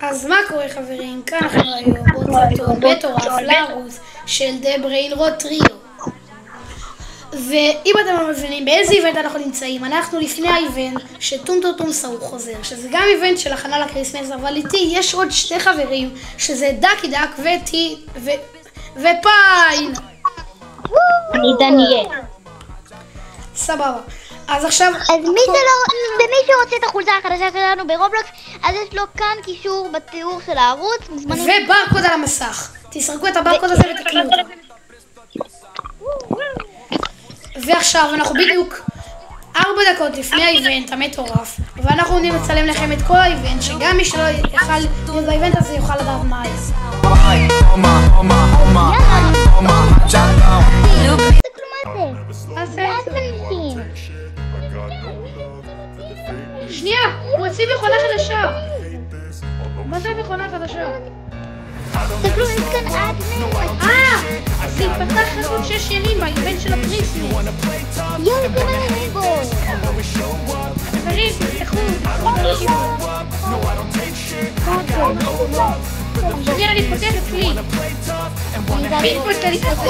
אז מה קורה חברים? כאן אנחנו היום באותו מטורף לערוץ של The Brain Rot Trio. ואם אתם לא מבינים באיזה איבנט אנחנו נמצאים, אנחנו לפני האיבנט שטומטום סאו חוזר, שזה גם איבנט של הכנה לקריסמס, אבל איתי יש עוד שני חברים, שזה דקי דק וטי ופיין. אני דניאל. סבבה. אז עכשיו... אז מי שרוצה את החולצה החדשה שלנו ברובלוקס, אז יש לו כאן קישור בתיאור של הערוץ. וברקוד על המסך. תסרקו את הברקוד הזה ותקנו אותו. ועכשיו אנחנו בדיוק 4 דקות לפני האיבנט המטורף, ואנחנו עומדים לצלם לכם את כל האיבנט, שגם מי שלא יוכל להיות באיבנט הזה יוכל לדעת מה היה. שנייה, הוא הציב מכונה חדשה. מה זה מכונה חדשה? תסתכלו, יש כאן אדמן. זה התפתח חסות 6 ימים באיבנט של הקריסמס. יואו, זה מעניין בו. חברים, תפתחו. שנייה, אני פותח אצלי. מי פותח לי כזה?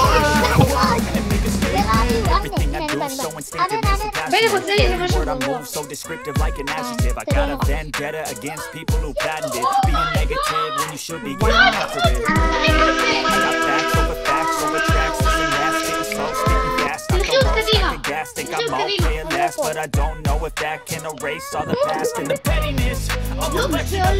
בני רוצה לי איזה משהו גרוע. But I don't know if that can erase all the past and the pettiness of the legend.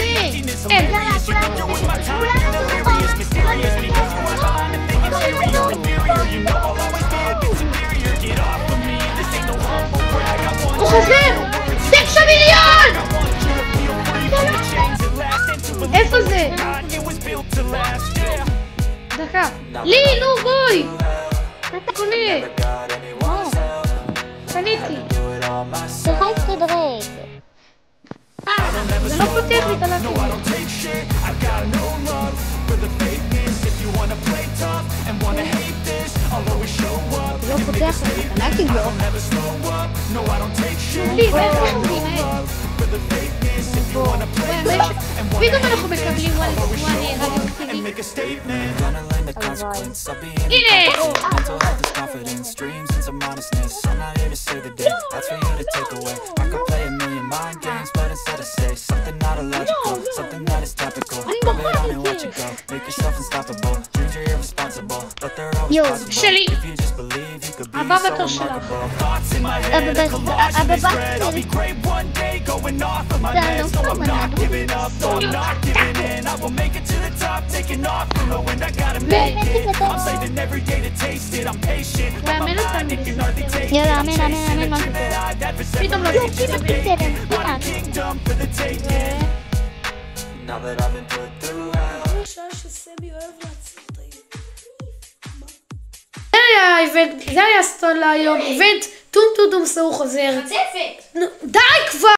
Doing my time delirious, mysterious, because you are behind the thing inferior, inferior. You know I'll always be a bit superior. Get off of me, this ain't no humble brag. I want you to feel free. 9 מיליון! I want you to feel free. The chains that last and to believe איפה זה? it was built to last. Yeah. דקה. לי, נו בואי! קוני! קניתי. צריכה להסתדרג. זה לא פותח לי את הלאפים. זה לא פותח לי את הלאפים, לא. לי, ואיפה חברים האלה? פתאום אנחנו מקבלים וואני רדיואקטיבי. הנה! יואו, שלי! הבא בתור שלך. מאמן אותנו בזה. יאללה, אמן, מה זה? פתאום לא זה היה סטון להיום, איבנט טומטום סאו חוזר. די כבר!